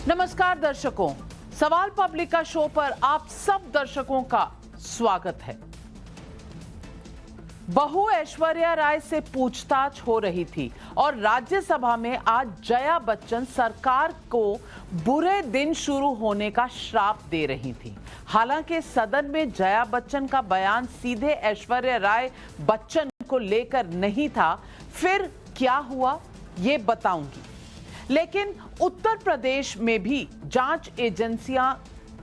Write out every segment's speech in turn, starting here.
नमस्कार दर्शकों, सवाल पब्लिक का शो पर आप सब दर्शकों का स्वागत है। बहू ऐश्वर्या राय से पूछताछ हो रही थी और राज्यसभा में आज जया बच्चन सरकार को बुरे दिन शुरू होने का श्राप दे रही थी। हालांकि सदन में जया बच्चन का बयान सीधे ऐश्वर्या राय बच्चन को लेकर नहीं था। फिर क्या हुआ ये बताऊंगी। लेकिन उत्तर प्रदेश में भी जांच एजेंसियां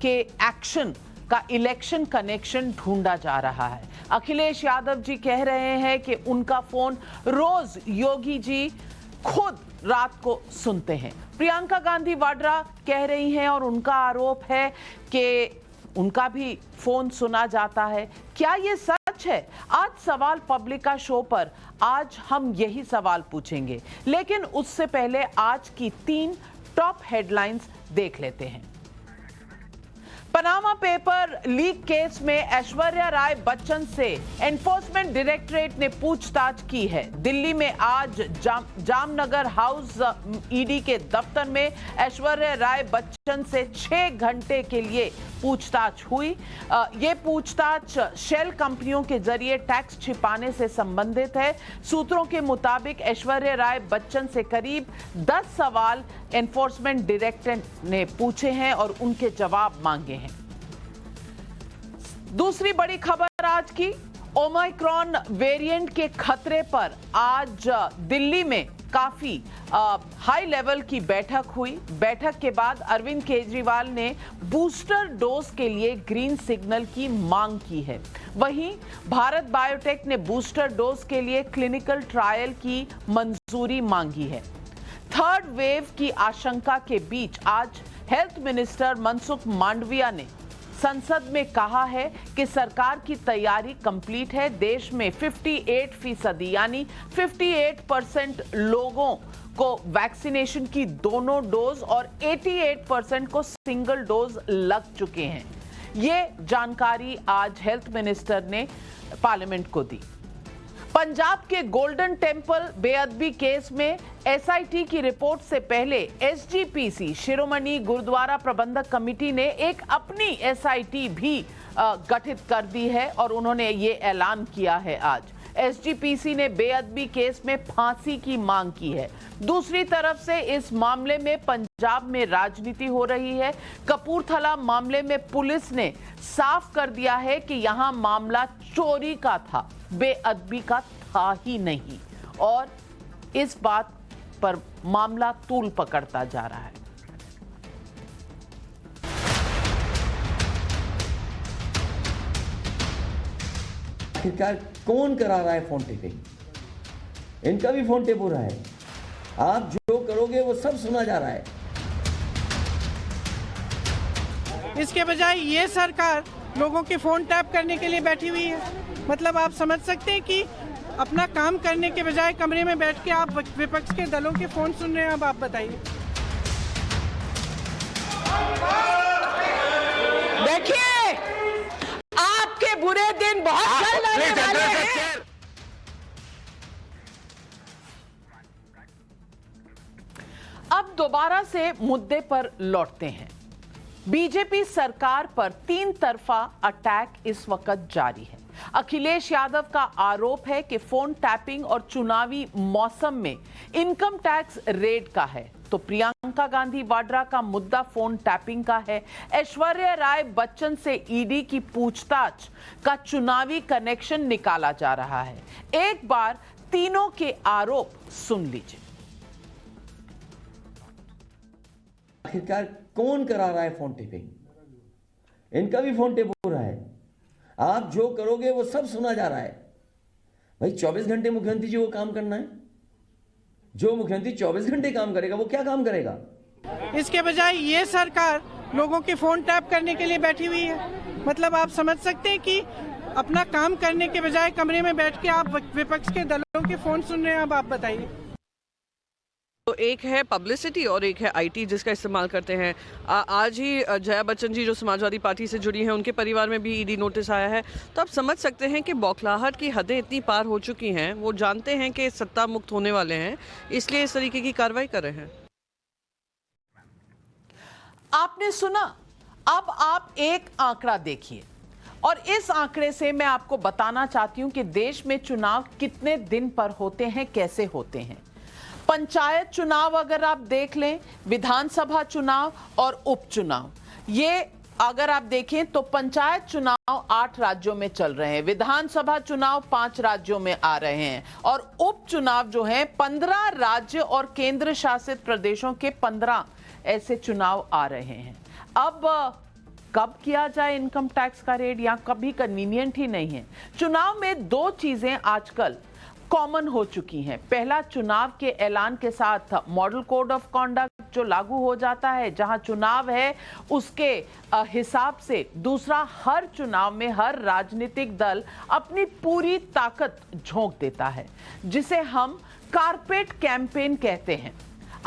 के एक्शन का इलेक्शन कनेक्शन ढूंढा जा रहा है। अखिलेश यादव जी कह रहे हैं कि उनका फोन रोज योगी जी खुद रात को सुनते हैं। प्रियंका गांधी वाड्रा कह रही हैं और उनका आरोप है कि उनका भी फोन सुना जाता है। क्या ये सच है? आज सवाल पब्लिक का शो पर आज हम यही सवाल पूछेंगे। लेकिन उससे पहले आज की 3 टॉप हेडलाइंस देख लेते हैं। पनामा पेपर लीक केस में ऐश्वर्या राय बच्चन से एनफोर्समेंट डायरेक्टरेट ने पूछताछ की है। दिल्ली में आज जामनगर हाउस ईडी के दफ्तर में ऐश्वर्या राय बच्चन से 6 घंटे के लिए पूछताछ हुई। ये पूछताछ शेल कंपनियों के जरिए टैक्स छिपाने से संबंधित है। सूत्रों के मुताबिक ऐश्वर्या राय बच्चन से करीब 10 सवाल एनफोर्समेंट डायरेक्टरेट ने पूछे हैं और उनके जवाब मांगे हैं। दूसरी बड़ी खबर आज की, ओमिक्रॉन वेरिएंट के खतरे पर आज दिल्ली में काफी हाई लेवल की बैठक हुई। बैठक के बाद अरविंद केजरीवाल ने बूस्टर डोज के लिए ग्रीन सिग्नल की मांग की है। वहीं भारत बायोटेक ने बूस्टर डोज के लिए क्लिनिकल ट्रायल की मंजूरी मांगी है। थर्ड वेव की आशंका के बीच आज हेल्थ मिनिस्टर मनसुख मांडविया ने संसद में कहा है कि सरकार की तैयारी कंप्लीट है। देश में 58% यानी 58% लोगों को वैक्सीनेशन की दोनों डोज और 88% को सिंगल डोज लग चुके हैं। ये जानकारी आज हेल्थ मिनिस्टर ने पार्लियामेंट को दी। पंजाब के गोल्डन टेंपल बेअदबी केस में एसआईटी की रिपोर्ट से पहले एसजीपीसी शिरोमणि गुरुद्वारा प्रबंधक कमेटी ने एक अपनी एसआईटी भी गठित कर दी है और उन्होंने ये ऐलान किया है। आज एसजीपीसी ने बेअदबी केस में फांसी की मांग की है। दूसरी तरफ से इस मामले में पंजाब में राजनीति हो रही है। कपूरथला मामले में पुलिस ने साफ कर दिया है कि यहां मामला चोरी का था, बेअदबी का था ही नहीं, और इस बात पर मामला तूल पकड़ता जा रहा है। आखिरकार कौन करा रहा है फोन टेपिंग? इनका भी फोन टेप हो रहा है। आप जो करोगे वो सब सुना जा रहा है। इसके बजाय ये सरकार लोगों के फोन टैप करने के लिए बैठी हुई है। मतलब आप समझ सकते हैं कि अपना काम करने के बजाय कमरे में बैठ के आप विपक्ष के दलों के फोन सुन रहे हैं। अब आप बताइए। देखिए, आपके बुरे दिन बहुत जल्द आने वाले हैं। अब दोबारा से मुद्दे पर लौटते हैं। बीजेपी सरकार पर 3 तरफा अटैक इस वक्त जारी है। अखिलेश यादव का आरोप है कि फोन टैपिंग और चुनावी मौसम में इनकम टैक्स रेड का है, तो प्रियंका गांधी वाड्रा का मुद्दा फोन टैपिंग का है। ऐश्वर्या राय बच्चन से ईडी की पूछताछ का चुनावी कनेक्शन निकाला जा रहा है। एक बार तीनों के आरोप सुन लीजिए। आखिरकार कौन करा रहा है फोन टेपिंग? इनका भी फोन टेप हो रहा है। आप जो करोगे वो सब सुना जा रहा है। भाई 24 घंटे मुख्यमंत्री जी को काम करना है। जो मुख्यमंत्री 24 घंटे काम करेगा वो क्या काम करेगा? इसके बजाय ये सरकार लोगों के फोन टैप करने के लिए बैठी हुई है। मतलब आप समझ सकते हैं कि अपना काम करने के बजाय कमरे में बैठ के आप विपक्ष के दलों के फोन सुन रहे हैं। अब आप बताइए। तो एक है पब्लिसिटी और एक है आईटी जिसका इस्तेमाल करते हैं। आज ही जया बच्चन जी जो समाजवादी पार्टी से जुड़ी हैं उनके परिवार में भी ईडी नोटिस आया है। तो आप समझ सकते हैं कि बौखलाहट की हदें इतनी पार हो चुकी हैं। वो जानते हैं कि सत्ता मुक्त होने वाले हैं, इसलिए इस तरीके की कार्रवाई कर रहे हैं। आपने सुना, अब आप एक आंकड़ा देखिए और इस आंकड़े से मैं आपको बताना चाहती हूं कि देश में चुनाव कितने दिन पर होते हैं, कैसे होते हैं। पंचायत चुनाव अगर आप देख लें, विधानसभा चुनाव और उपचुनाव, ये अगर आप देखें तो पंचायत चुनाव 8 राज्यों में चल रहे हैं, विधानसभा चुनाव 5 राज्यों में आ रहे हैं और उपचुनाव जो है 15 राज्य और केंद्र शासित प्रदेशों के 15 ऐसे चुनाव आ रहे हैं। अब कब किया जाए इनकम टैक्स का रेट, या कभी कन्वीनियंट ही नहीं है। चुनाव में 2 चीजें आजकल कॉमन हो चुकी हैं। पहला, चुनाव के ऐलान के साथ मॉडल कोड ऑफ कॉन्डक्ट जो लागू हो जाता है, जहां चुनाव है उसके हिसाब से। दूसरा, हर चुनाव में हर राजनीतिक दल अपनी पूरी ताकत झोंक देता है, जिसे हम कारपेट कैंपेन कहते हैं।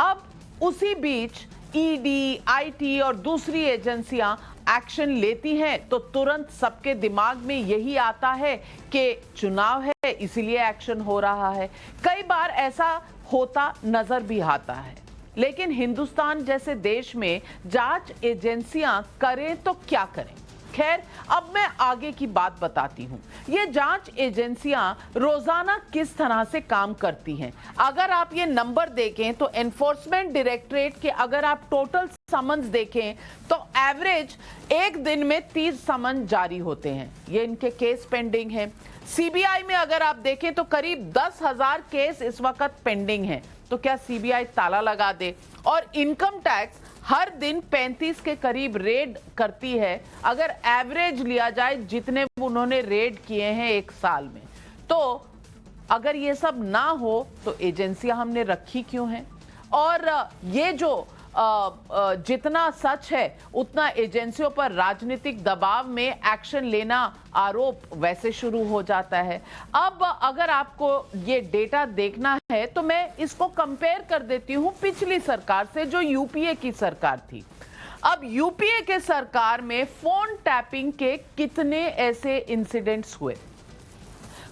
अब उसी बीच ईडी, आईटी और दूसरी एजेंसियां एक्शन लेती हैं तो तुरंत सबके दिमाग में यही आता है कि चुनाव है इसीलिए एक्शन हो रहा है। कई बार ऐसा होता नजर भी आता है, लेकिन हिंदुस्तान जैसे देश में जांच एजेंसियां करें तो क्या करें। खैर, अब मैं आगे की बात बताती हूं। ये जांच एजेंसियां रोजाना किस तरह से काम करती हैं। अगर आप ये नंबर देखें तो एनफोर्समेंट डायरेक्टरेट के अगर आप टोटल समन्स देखें तो एवरेज एक दिन में 30 समन जारी होते हैं। ये इनके केस पेंडिंग हैं। सीबीआई में अगर आप देखें तो करीब 10,000 केस इस वक्त पेंडिंग हैं। तो क्या सीबीआई ताला लगा दे? और इनकम टैक्स हर दिन 35 के करीब रेड करती है, अगर एवरेज लिया जाए जितने उन्होंने रेड किए हैं एक साल में। तो अगर ये सब ना हो तो एजेंसियां हमने रखी क्यों हैं? और ये जो जितना सच है उतना एजेंसियों पर राजनीतिक दबाव में एक्शन लेना आरोप वैसे शुरू हो जाता है। अब अगर आपको ये डेटा देखना है तो मैं इसको कंपेयर कर देती हूं पिछली सरकार से, जो यूपीए की सरकार थी। अब यूपीए के सरकार में फोन टैपिंग के कितने ऐसे इंसिडेंट्स हुए,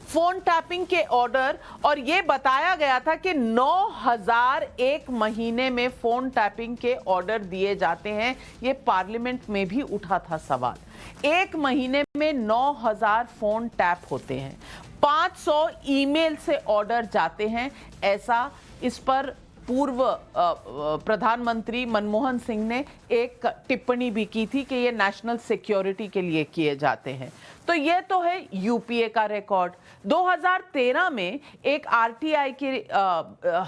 फोन टैपिंग के ऑर्डर, और ये बताया गया था कि 9,000 एक महीने में फोन टैपिंग के ऑर्डर दिए जाते हैं। ये पार्लियामेंट में भी उठा था सवाल। एक महीने में 9,000 फोन टैप होते हैं, 500 ईमेल से ऑर्डर जाते हैं। ऐसा इस पर पूर्व प्रधानमंत्री मनमोहन सिंह ने एक टिप्पणी भी की थी कि ये नेशनल सिक्योरिटी के लिए किए जाते हैं। तो ये तो है यूपीए का रिकॉर्ड। 2013 में एक आरटीआई के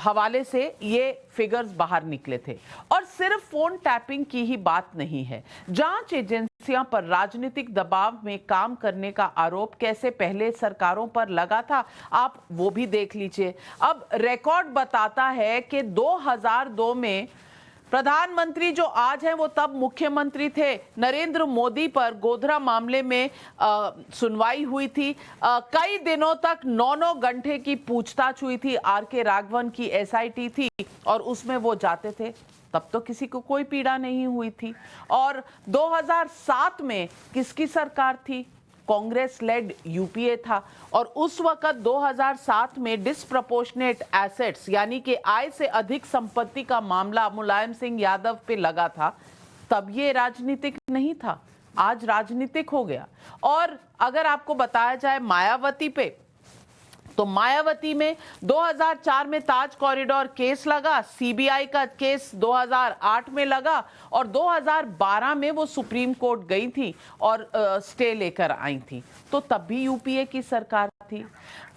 हवाले से ये फिगर्स बाहर निकले थे। और सिर्फ फोन टैपिंग की ही बात नहीं है, जांच एजेंसियां पर राजनीतिक दबाव में काम करने का आरोप कैसे पहले सरकारों पर लगा था, आप वो भी देख लीजिए। अब रिकॉर्ड बताता है कि 2002 में प्रधानमंत्री जो आज हैं वो तब मुख्यमंत्री थे, नरेंद्र मोदी पर गोधरा मामले में सुनवाई हुई थी। कई दिनों तक 9-9 घंटे की पूछताछ हुई थी। आर.के. राघवन की एसआईटी थी और उसमें वो जाते थे, तब तो किसी को कोई पीड़ा नहीं हुई थी। और 2007 में किसकी सरकार थी? कांग्रेस लेड यूपीए था। और उस वक्त 2007 में डिस्प्रपोर्शनेट एसेट्स यानी कि आय से अधिक संपत्ति का मामला मुलायम सिंह यादव पे लगा था। तब ये राजनीतिक नहीं था, आज राजनीतिक हो गया। और अगर आपको बताया जाए मायावती पे, तो मायावती में 2004 में ताज कॉरिडोर केस लगा, सीबीआई का केस 2008 में लगा और 2012 में वो सुप्रीम कोर्ट गई थी और स्टे लेकर आई थी। तो तब भी यूपीए की सरकार थी।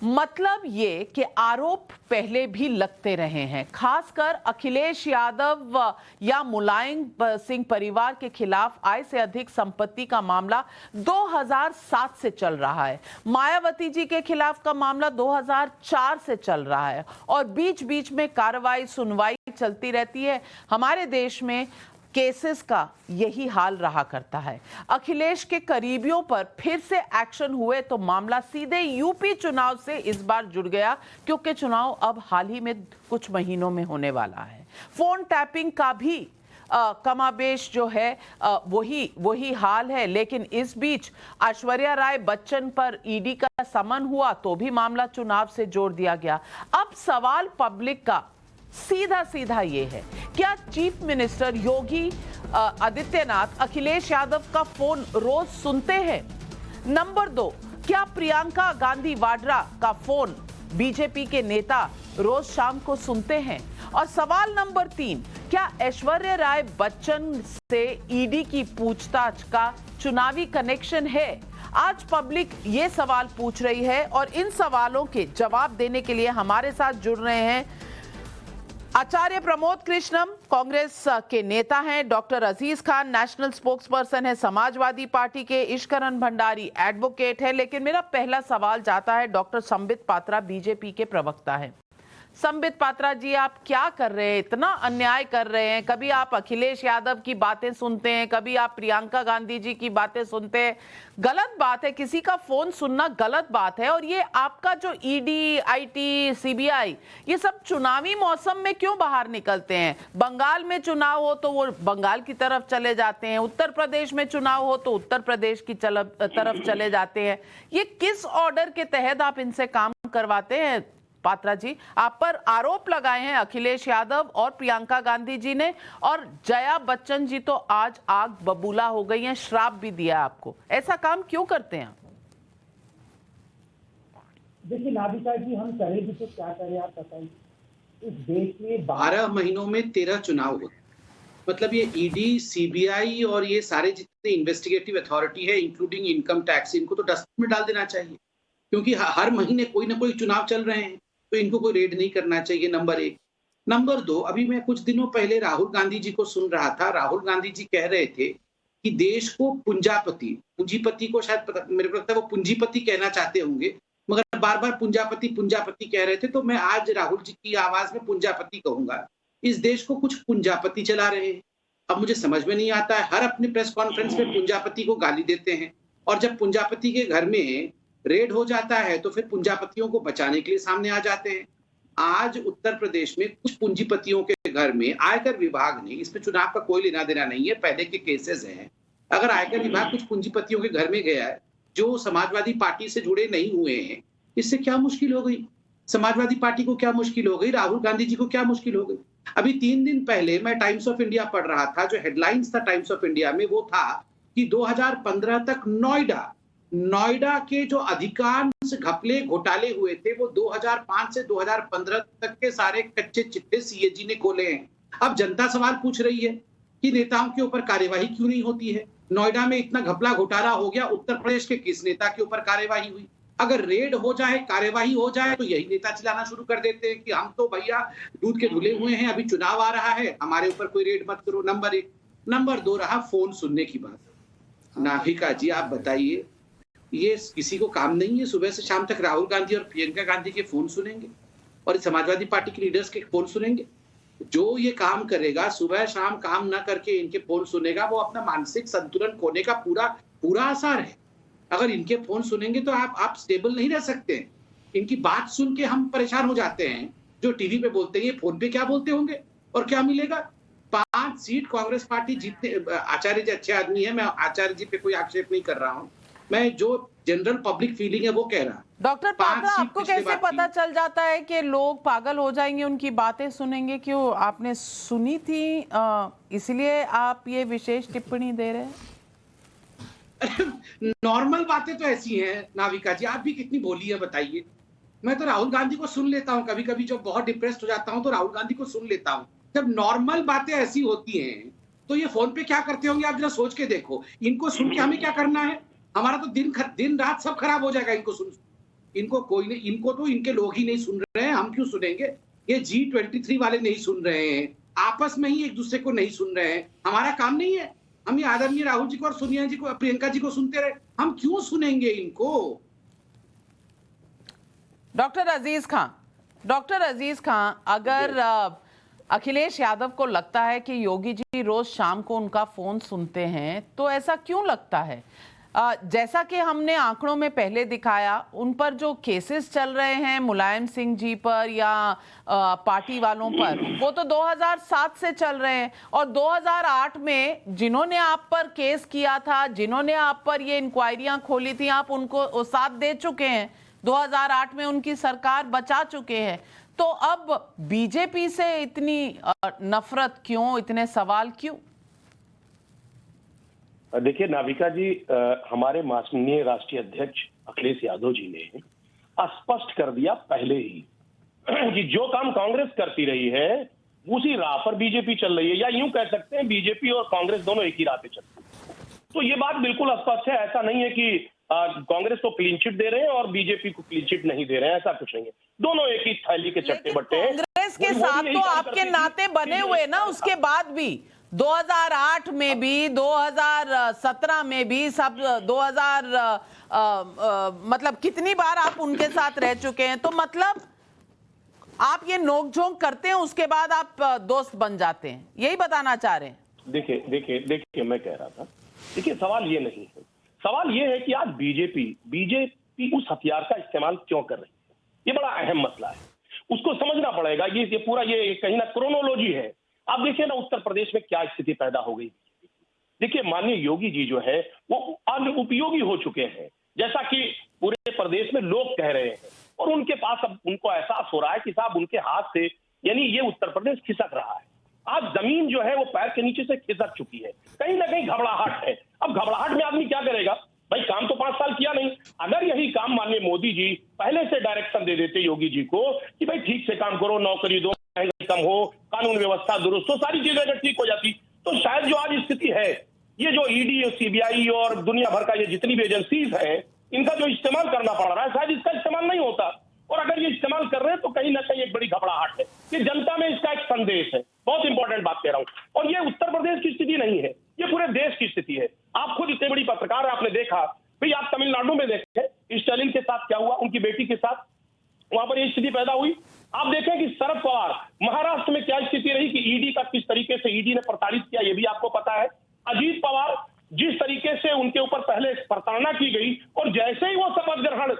मतलब ये कि आरोप पहले भी लगते रहे हैं, खासकर अखिलेश यादव या मुलायम सिंह परिवार के खिलाफ आय से अधिक संपत्ति का मामला 2007 से चल रहा है। मायावती जी के खिलाफ का मामला 2004 से चल रहा है और बीच बीच में कार्रवाई सुनवाई चलती रहती है। हमारे देश में केसेस का यही हाल रहा करता है। अखिलेश के करीबियों पर फिर से एक्शन हुए तो मामला सीधे यूपी चुनाव से इस बार जुड़ गया, क्योंकि चुनाव अब हाल ही में कुछ महीनों में होने वाला है। फोन टैपिंग का भी कमाबेश जो है वही हाल है। लेकिन इस बीच ऐश्वर्या राय बच्चन पर ईडी का समन हुआ तो भी मामला चुनाव से जोड़ दिया गया। अब सवाल पब्लिक का सीधा सीधा ये है, क्या चीफ मिनिस्टर योगी आदित्यनाथ अखिलेश यादव का फोन रोज सुनते हैं? नंबर 2, क्या प्रियंका गांधी वाड्रा का फोन बीजेपी के नेता रोज शाम को सुनते हैं? और सवाल नंबर 3, क्या ऐश्वर्या राय बच्चन से ईडी की पूछताछ का चुनावी कनेक्शन है? आज पब्लिक ये सवाल पूछ रही है और इन सवालों के जवाब देने के लिए हमारे साथ जुड़ रहे हैं आचार्य प्रमोद कृष्णम, कांग्रेस के नेता हैं, डॉक्टर अजीज खान नेशनल स्पोक्स पर्सन है समाजवादी पार्टी के, ईशकरण भंडारी एडवोकेट है। लेकिन मेरा पहला सवाल जाता है डॉक्टर संबित पात्रा, बीजेपी के प्रवक्ता है। संबित पात्रा जी, आप क्या कर रहे हैं? इतना अन्याय कर रहे हैं। कभी आप अखिलेश यादव की बातें सुनते हैं, कभी आप प्रियंका गांधी जी की बातें सुनते हैं। गलत बात है, किसी का फोन सुनना गलत बात है। और ये आपका जो ईडी, आईटी, सीबीआई, ये सब चुनावी मौसम में क्यों बाहर निकलते हैं? बंगाल में चुनाव हो तो वो बंगाल की तरफ चले जाते हैं, उत्तर प्रदेश में चुनाव हो तो उत्तर प्रदेश की तरफ चले जाते हैं। ये किस ऑर्डर के तहत आप इनसे काम करवाते हैं? पात्रा जी, आप पर आरोप लगाए हैं अखिलेश यादव और प्रियंका गांधी जी ने, और जया बच्चन जी तो आज आग बबूला हो गई हैं, श्राप भी दिया आपको। ऐसा काम क्यों करते हैं? देखिए नाभिका जी, हम करें भी तो क्या करें, आप बताइए। इस देश में 12 महीनों में 13 चुनाव होते, मतलब ये ईडी, सीबीआई और ये सारे जितने इन्वेस्टिगेटिव अथॉरिटी है इंक्लूडिंग इनकम टैक्स, इनको तो डस्टबिन में डाल देना चाहिए, क्योंकि हर महीने कोई ना कोई चुनाव चल रहे हैं, तो इनको कोई रेड नहीं करना चाहिए। नंबर 1। नंबर 2, अभी मैं कुछ दिनों पहले राहुल गांधी जी को सुन रहा था। राहुल गांधी जी कह रहे थे कि देश को पूंजीपति को शायद मेरे को लगता है वो पूंजीपति कहना चाहते होंगे, मगर बार बार पूंजापति कह रहे थे। तो मैं आज राहुल जी की आवाज में पूंजापति कहूंगा। इस देश को कुछ पूंजापति चला रहे हैं। अब मुझे समझ में नहीं आता है, हर अपने प्रेस कॉन्फ्रेंस में पूंजापति को गाली देते हैं, और जब पूंजापति के घर में रेड हो जाता है तो फिर पूंजापतियों को बचाने के लिए सामने आ जाते हैं। आज उत्तर प्रदेश में कुछ पूंजीपतियों के घर में आयकर विभाग ने, इसमें चुनाव का कोई लेना देना नहीं है, पहले के केसेस हैं, अगर आयकर विभाग कुछ पूंजीपतियों के घर में गया है जो समाजवादी पार्टी से जुड़े नहीं हुए हैं, इससे क्या मुश्किल हो गई? समाजवादी पार्टी को क्या मुश्किल हो गई? राहुल गांधी जी को क्या मुश्किल हो गई? अभी 3 दिन पहले मैं टाइम्स ऑफ इंडिया पढ़ रहा था, जो हेडलाइंस था टाइम्स ऑफ इंडिया में वो था कि 2015 तक नोएडा के जो अधिकांश घपले घोटाले हुए थे वो 2005 से 2015 तक के सारे कच्चे चिट्ठे सीएजी ने खोले हैं। अब जनता सवाल पूछ रही है कि नेताओं के ऊपर कार्यवाही क्यों नहीं होती है? नोएडा में इतना घपला घोटाला हो गया, उत्तर प्रदेश के किस नेता के ऊपर कार्यवाही हुई? अगर रेड हो जाए, कार्यवाही हो जाए, तो यही नेता चिल्लाना शुरू कर देते हैं कि हम तो भैया दूध के धुले हुए हैं, अभी चुनाव आ रहा है, हमारे ऊपर कोई रेड मत करो। नंबर 1। नंबर 2 रहा फोन सुनने की बात। नाभिका जी, आप बताइए, ये किसी को काम नहीं है सुबह से शाम तक राहुल गांधी और प्रियंका गांधी के फोन सुनेंगे और समाजवादी पार्टी के लीडर्स के फोन सुनेंगे? जो ये काम करेगा, सुबह शाम काम ना करके इनके फोन सुनेगा, वो अपना मानसिक संतुलन खोने का पूरा आसार है। अगर इनके फोन सुनेंगे तो आप स्टेबल नहीं रह सकते। इनकी बात सुन के हम परेशान हो जाते हैं। जो टीवी पे बोलते हैं, ये फोन पे क्या बोलते होंगे और क्या मिलेगा? 5 सीट कांग्रेस पार्टी जीतने। आचार्य जी अच्छे आदमी है, मैं आचार्य जी पे कोई आक्षेप नहीं कर रहा हूँ, मैं जो जनरल पब्लिक फीलिंग है वो कह रहा। डॉक्टर पात्रा, आपको कैसे पता चल जाता है कि लोग पागल हो जाएंगे, उनकी बातें सुनेंगे? क्यों, आपने सुनी थी इसलिए आप ये विशेष टिप्पणी दे रहे हैं? नॉर्मल बातें तो ऐसी हैं नाविका जी, आप भी कितनी बोली है बताइए। मैं तो राहुल गांधी को सुन लेता हूँ, कभी कभी जब बहुत डिप्रेस्ड हो जाता हूँ तो राहुल गांधी को सुन लेता हूँ। जब नॉर्मल बातें ऐसी होती हैं तो ये फोन पे क्या करते होंगे, आप जरा सोच के देखो। इनको सुन के हमें क्या करना है? हमारा तो दिन रात सब खराब हो जाएगा इनको सुन। इनको कोई नहीं, इनको तो इनके लोग ही नहीं सुन रहे हैं, हम क्यों सुनेंगे? ये G23 वाले नहीं सुन रहे हैं, आपस में ही एक दूसरे को नहीं सुन रहे हैं। हमारा काम नहीं है, हम ये आदरणीय राहुल जी को और सोनिया जी को, प्रियंका जी को सुनते रहे, हम क्यों सुनेंगे इनको? डॉक्टर अजीज खान, अगर अखिलेश यादव को लगता है कि योगी जी रोज शाम को उनका फोन सुनते हैं, तो ऐसा क्यों लगता है? जैसा कि हमने आंकड़ों में पहले दिखाया, उन पर जो केसेस चल रहे हैं मुलायम सिंह जी पर या पार्टी वालों पर, वो तो 2007 से चल रहे हैं। और 2008 में जिन्होंने आप पर केस किया था, जिन्होंने आप पर ये इंक्वायरियां खोली थी, आप उनको साथ दे चुके हैं। 2008 में उनकी सरकार बचा चुके हैं। तो अब बीजेपी से इतनी नफरत क्यों, इतने सवाल क्यों? देखिए नाविका जी, हमारे माननीय राष्ट्रीय अध्यक्ष अखिलेश यादव जी ने स्पष्ट कर दिया पहले ही कि जो काम कांग्रेस करती रही है उसी राह पर बीजेपी चल रही है, या यूं कह सकते हैं बीजेपी और कांग्रेस दोनों एक ही राह पे चलती है। तो ये बात बिल्कुल स्पष्ट है। ऐसा नहीं है कि कांग्रेस को क्लीन चिट दे रहे हैं और बीजेपी को क्लीन चिट नहीं दे रहे हैं, ऐसा कुछ नहीं है। दोनों एक ही थैली के चट्टे बट्टे हैं। कांग्रेस के साथ तो आपके नाते बने हुए ना, उसके बाद भी 2008 में भी, 2017 में भी, सब 2000 मतलब कितनी बार आप उनके साथ रह चुके हैं। तो मतलब आप ये नोकझोंक करते हैं, उसके बाद आप दोस्त बन जाते हैं, यही बताना चाह रहे हैं? देखिए मैं कह रहा था, देखिए सवाल ये नहीं है। सवाल ये है कि आज बीजेपी उस हथियार का इस्तेमाल क्यों कर रही है। ये बड़ा अहम मसला है, उसको समझना पड़ेगा। ये पूरा ये कहीं ना क्रोनोलॉजी है। आप देखिए ना उत्तर प्रदेश में क्या स्थिति पैदा हो गई। देखिए माननीय योगी जी जो है वो अनुपयोगी हो चुके हैं, जैसा कि पूरे प्रदेश में लोग कह रहे हैं, और उनके पास अब उनको एहसास हो रहा है कि साहब उनके हाथ से यानी ये उत्तर प्रदेश खिसक रहा है। आज जमीन जो है वो पैर के नीचे से खिसक चुकी है, कहीं ना कहीं घबराहट है। अब घबराहट में आदमी क्या करेगा भाई, काम तो 5 साल किया नहीं। अगर यही काम माननीय मोदी जी पहले से डायरेक्शन दे देते योगी जी को कि भाई ठीक से काम करो, नौकरी दो, महंगाई कम हो, कानून व्यवस्था दुरुस्त हो, सारी चीजें अगर ठीक हो जाती तो शायद जो आज स्थिति है, ये जो ईडी और सीबीआई और दुनिया भर का ये जितनी भी एजेंसीज हैं, इनका जो इस्तेमाल करना पड़ रहा है, शायद इसका इस्तेमाल नहीं होता। और अगर ये इस्तेमाल कर रहे हैं तो कहीं ना कहीं एक बड़ी घबराहट है कि जनता में इसका एक संदेश है। बहुत इंपॉर्टेंट बात कह रहा हूं। और ये उत्तर प्रदेश की स्थिति नहीं है, ये पूरे देश की स्थिति है। आप खुद इतने बड़ी पत्रकार है, आपने देखा भाई, आप तमिलनाडु में देखें स्टालिन के साथ क्या हुआ, उनकी बेटी के साथ वहां पर ये स्थिति पैदा हुई। आप देखें कि शरद पवार महाराष्ट्र में क्या स्थिति रही कि ईडी का किस तरीके से ईडी ने प्रताड़ित किया, ये भी आपको पता है। अजीत पवार जिस तरीके से उनके ऊपर पहले प्रताड़ना की गई और जैसे ही वो शपथ ग्रहण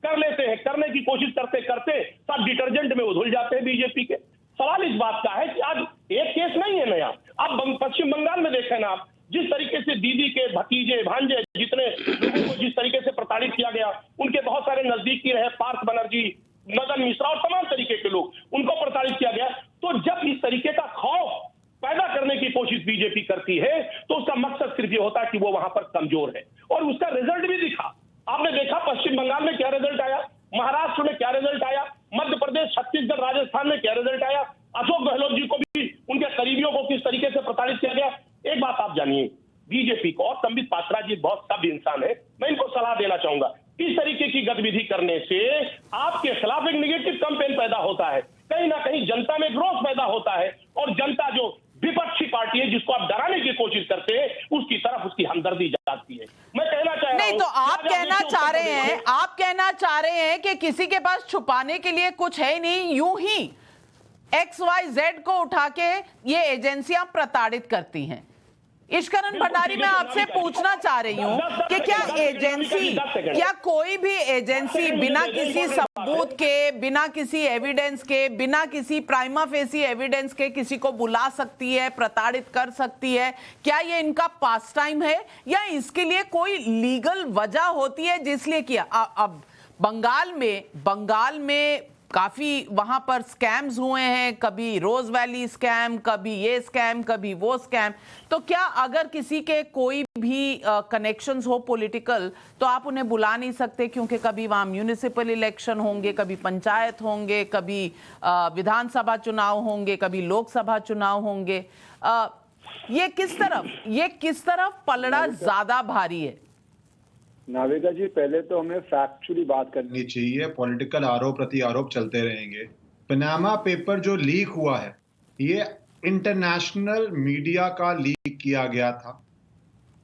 कर लेते हैं, करने की कोशिश करते करते सब डिटर्जेंट में उधुल जाते हैं बीजेपी के। सवाल इस बात का है कि आज एक केस नहीं है नया। आप पश्चिम बंगाल में देखें ना, आप जिस तरीके से दीदी के भतीजे भांजे जितने लोगों को जिस तरीके से प्रताड़ित किया गया, उनके बहुत सारे नजदीकी रहे, पार्थ बनर्जी, मदन मिश्रा और तमाम तरीके के लोग, उनको प्रताड़ित किया गया। तो जब इस तरीके का खौफ पैदा करने की कोशिश बीजेपी करती है तो उसका मकसद सिर्फ ये होता है कि वो वहां पर कमजोर है, और उसका रिजल्ट भी दिखा। आपने देखा पश्चिम बंगाल में क्या रिजल्ट आया, महाराष्ट्र में क्या रिजल्ट आया, मध्य प्रदेश, छत्तीसगढ़, राजस्थान में क्या रिजल्ट आया। अशोक गहलोत जी को भी उनके करीबियों को किस तरीके से प्रताड़ित किया गया। एक बात आप जानिए, बीजेपी को, और संबित पात्रा जी बहुत सब इंसान है, मैं इनको सलाह देना चाहूंगा, इस तरीके की गतिविधि करने से आपके खिलाफ एक निगेटिव कैंपेन पैदा होता है, कहीं ना कहीं जनता में रोष पैदा होता है, और जनता जो विपक्षी पार्टी है जिसको आप डराने की कोशिश करते हैं, उसकी तरफ उसकी हमदर्दी जाती है। मैं कहना चाह रहा हूं, नहीं तो आप कहना चाह रहे हैं कि किसी के पास छुपाने के लिए कुछ है नहीं, यूं ही XYZ को उठा के ये एजेंसियां प्रताड़ित करती हैं। ईश्वरन भंडारी, मैं आपसे पूछना चाह रही हूं कि क्या एजेंसी, क्या कोई भी एजेंसी बिना किसी सबूत के, बिना किसी एविडेंस के, बिना किसी प्राइमा फेसी एविडेंस के किसी को बुला सकती है, प्रताड़ित कर सकती है? क्या ये इनका पास टाइम है या इसके लिए कोई लीगल वजह होती है जिसलिए किया? अब बंगाल में काफी वहां पर स्कैम्स हुए हैं, कभी रोज वैली स्कैम, कभी ये स्कैम, कभी वो स्कैम। तो क्या अगर किसी के कोई भी कनेक्शंस हो पॉलिटिकल, तो आप उन्हें बुला नहीं सकते क्योंकि कभी वहां म्यूनिसिपल इलेक्शन होंगे, कभी पंचायत होंगे, कभी विधानसभा चुनाव होंगे, कभी लोकसभा चुनाव होंगे। ये किस तरफ पलड़ा ज्यादा भारी है? नाविका जी, पहले तो हमें फैक्चुअली बात करनी चाहिए, पॉलिटिकल आरोप प्रति आरोप चलते रहेंगे। पनामा पेपर जो लीक हुआ है, ये इंटरनेशनल मीडिया का लीक किया गया था।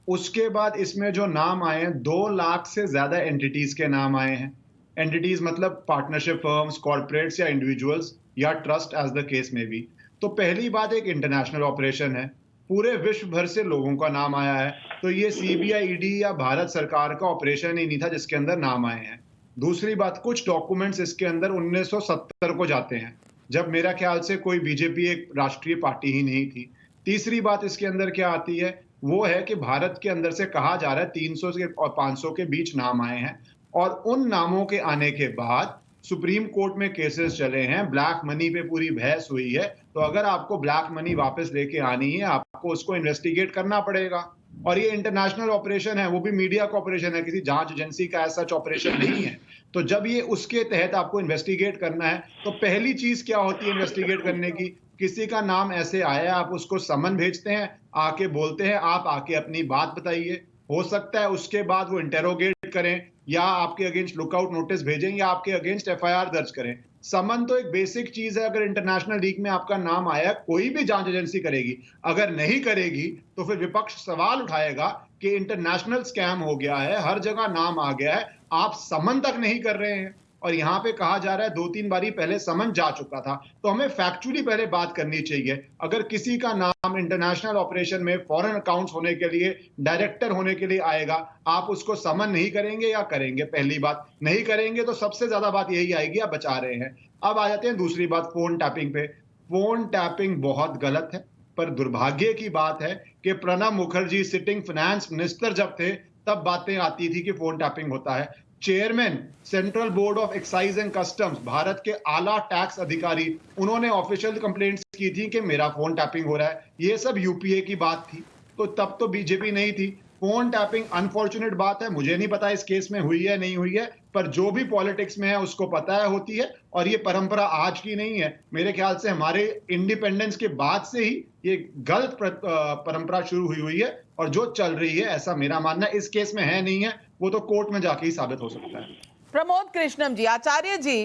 उसके बाद इसमें जो नाम आए हैं, 2 लाख से ज्यादा एंटिटीज के नाम आए हैं। एंटिटीज मतलब पार्टनरशिप फर्म्स, कॉर्पोरेट्स या इंडिविजुअल्स या ट्रस्ट एज द केस में भी। तो पहली बात, एक इंटरनेशनल ऑपरेशन है, पूरे विश्व भर से लोगों का नाम आया है। तो ये सीबीआई, ईडी या भारत सरकार का ऑपरेशन ही नहीं था जिसके अंदर नाम आए हैं। दूसरी बात, कुछ डॉक्यूमेंट्स इसके अंदर 1970 को जाते हैं, जब मेरा ख्याल से कोई बीजेपी एक राष्ट्रीय पार्टी ही नहीं थी। तीसरी बात इसके अंदर क्या आती है, वो है कि भारत के अंदर से कहा जा रहा है 300 और 500 के बीच नाम आए हैं, और उन नामों के आने के बाद सुप्रीम कोर्ट में केसेस चले हैं, ब्लैक मनी पे पूरी बहस हुई है, तो अगर आपको ब्लैक मनी वापस लेके आनी है, आपको उसको इन्वेस्टिगेट करना पड़ेगा। और ये इंटरनेशनल ऑपरेशन है, वो भी मीडिया का ऑपरेशन है, किसी जांच एजेंसी का ऐसा ऑपरेशन नहीं है। तो जब ये उसके तहत आपको इन्वेस्टिगेट करना है, तो पहली चीज क्या होती है इन्वेस्टिगेट करने की? किसी का नाम ऐसे आया, आप उसको समन भेजते हैं, आके बोलते हैं आप आके अपनी बात बताइए। हो सकता है उसके बाद वो इंटेरोगेट करें, या आपके अगेंस्ट लुकआउट नोटिस भेजें, या आपके अगेंस्ट एफआईआर दर्ज करें। समन तो एक बेसिक चीज है। अगर इंटरनेशनल लीग में आपका नाम आया, कोई भी जांच एजेंसी करेगी, अगर नहीं करेगी तो फिर विपक्ष सवाल उठाएगा कि इंटरनेशनल स्कैम हो गया है, हर जगह नाम आ गया है, आप समन तक नहीं कर रहे हैं। और यहां पे कहा जा रहा है 2-3 बारी पहले समन जा चुका था। तो हमें फैक्चुअली पहले बात करनी चाहिए। अगर किसी का नाम इंटरनेशनल ऑपरेशन में फॉरेन अकाउंट्स होने के लिए, डायरेक्टर होने के लिए आएगा, आप उसको समन नहीं करेंगे या करेंगे? पहली बात, नहीं करेंगे तो सबसे ज्यादा बात यही आएगी आप बचा रहे हैं। अब आ जाते हैं दूसरी बात, फोन टैपिंग पे। फोन टैपिंग बहुत गलत है, पर दुर्भाग्य की बात है कि Pranab Mukherjee sitting finance minister जब थे, तब बातें आती थी कि फोन टैपिंग होता है। Chairman central board of excise and customs, Bharat के आला टैक्स अधिकारी, उन्होंने ऑफिशियल कंप्लेंट्स की थी कि मेरा फोन टैपिंग हो रहा है। ये सब यूपीए की बात थी, तो तब तो बीजेपी नहीं थी। फोन टैपिंग अनफॉर्चुनेट बात है, मुझे नहीं पता इस केस में हुई है नहीं हुई है, पर जो भी पॉलिटिक्स में है उसको पता है होती है। और ये परंपरा आज की नहीं है, मेरे ख्याल से हमारे इंडिपेंडेंस के बाद से ही ये गलत परंपरा शुरू हुई है, और जो चल रही है, ऐसा मेरा मानना है। इस केस में है नहीं है, वो तो कोर्ट में जाके ही साबित हो सकता है। प्रमोद कृष्णम जी, आचार्य जी,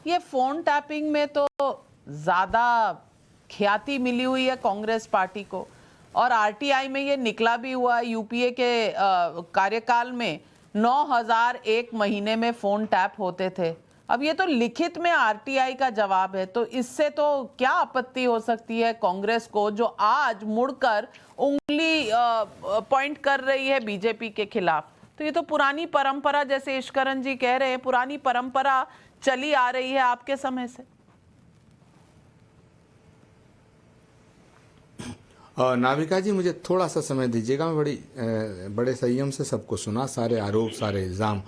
ये फोन टैपिंग में तो ज्यादा ख्याति मिली हुई है कांग्रेस पार्टी को, और आरटीआई में ये निकला भी हुआ। यूपीए के कार्यकाल में 9001 महीने में फोन टैप होते थे। अब ये तो लिखित में आरटीआई का जवाब है, तो इससे तो क्या आपत्ति हो सकती है कांग्रेस को, जो आज मुड़कर उंगली पॉइंट कर रही है बीजेपी के खिलाफ? तो ये तो पुरानी परंपरा, जैसे ईश्वरन जी कह रहे हैं, पुरानी परंपरा चली आ रही है आपके समय से। नाविका जी, मुझे थोड़ा सा समय दीजिएगा। मैं बड़े संयम से सबको सुना, सारे आरोप, सारे इल्ज़ाम।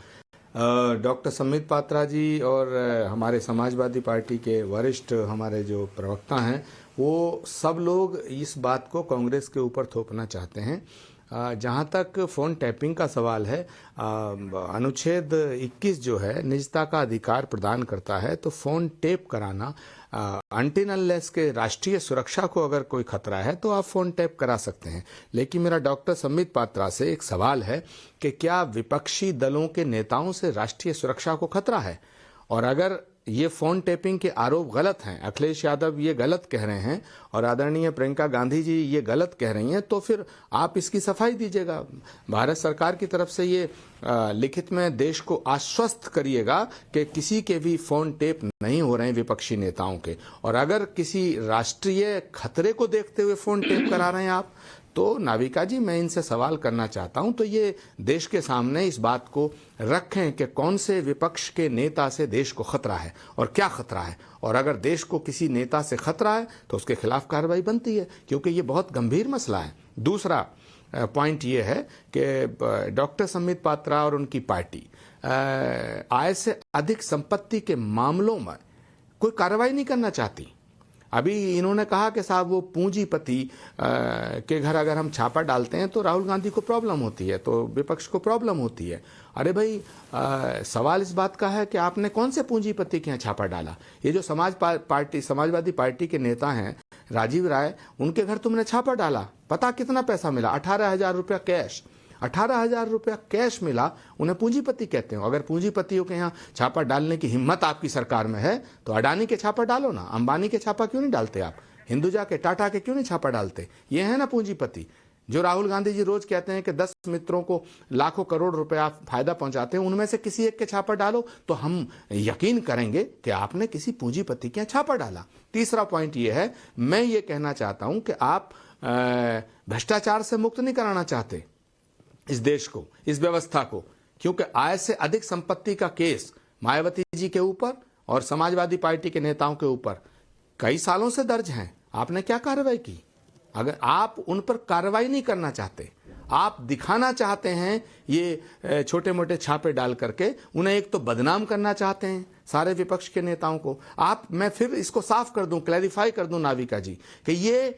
डॉक्टर सम्मित पात्रा जी और हमारे समाजवादी पार्टी के वरिष्ठ हमारे जो प्रवक्ता हैं, वो सब लोग इस बात को कांग्रेस के ऊपर थोपना चाहते हैं। जहाँ तक फ़ोन टैपिंग का सवाल है, अनुच्छेद 21 जो है निजता का अधिकार प्रदान करता है, तो फ़ोन टेप कराना अनटिल अनलेस के राष्ट्रीय सुरक्षा को अगर कोई खतरा है तो आप फ़ोन टैप करा सकते हैं। लेकिन मेरा डॉक्टर सम्मित पात्रा से एक सवाल है कि क्या विपक्षी दलों के नेताओं से राष्ट्रीय सुरक्षा को खतरा है? और अगर ये फ़ोन टैपिंग के आरोप गलत हैं, अखिलेश यादव ये गलत कह रहे हैं और आदरणीय प्रियंका गांधी जी ये गलत कह रही हैं, तो फिर आप इसकी सफाई दीजिएगा। भारत सरकार की तरफ से ये लिखित में देश को आश्वस्त करिएगा कि किसी के भी फ़ोन टेप नहीं हो रहे हैं विपक्षी नेताओं के। और अगर किसी राष्ट्रीय खतरे को देखते हुए फ़ोन टेप करा रहे हैं आप, तो नाविका जी मैं इनसे सवाल करना चाहता हूं, तो ये देश के सामने इस बात को रखें कि कौन से विपक्ष के नेता से देश को खतरा है और क्या खतरा है। और अगर देश को किसी नेता से खतरा है तो उसके खिलाफ कार्रवाई बनती है, क्योंकि ये बहुत गंभीर मसला है। दूसरा पॉइंट ये है कि डॉक्टर सम्मित पात्रा और उनकी पार्टी आय से अधिक संपत्ति के मामलों में कोई कार्रवाई नहीं करना चाहती। अभी इन्होंने कहा कि साहब वो पूंजीपति के घर अगर हम छापा डालते हैं तो राहुल गांधी को प्रॉब्लम होती है, तो विपक्ष को प्रॉब्लम होती है। अरे भाई, सवाल इस बात का है कि आपने कौन से पूंजीपति के यहाँ छापा डाला? ये जो समाजवादी पार्टी के नेता हैं राजीव राय, उनके घर तुमने छापा डाला, पता कितना पैसा मिला? 18,000 रुपया कैश। 18,000 रुपया कैश मिला, उन्हें पूंजीपति कहते हो। अगर पूंजीपतियों के यहाँ छापा डालने की हिम्मत आपकी सरकार में है तो अडानी के छापा डालो ना, अंबानी के छापा क्यों नहीं डालते आप? हिंदुजा के, टाटा के क्यों नहीं छापा डालते? ये है ना पूंजीपति। जो राहुल गांधी जी रोज कहते हैं कि 10 मित्रों को लाखों करोड़ रुपया फायदा पहुंचाते हैं, उनमें से किसी एक के छापा डालो तो हम यकीन करेंगे कि आपने किसी पूंजीपति के छापा डाला। तीसरा पॉइंट ये है, मैं ये कहना चाहता हूं कि आप भ्रष्टाचार से मुक्त नहीं कराना चाहते इस देश को, इस व्यवस्था को, क्योंकि आय से अधिक संपत्ति का केस मायावती जी के ऊपर और समाजवादी पार्टी के नेताओं के ऊपर कई सालों से दर्ज हैं। आपने क्या कार्रवाई की? अगर आप उन पर कार्रवाई नहीं करना चाहते, आप दिखाना चाहते हैं ये छोटे मोटे छापे डाल करके, उन्हें एक तो बदनाम करना चाहते हैं सारे विपक्ष के नेताओं को। मैं फिर इसको साफ कर दूं, क्लैरिफाई कर दूं नाविका जी, कि ये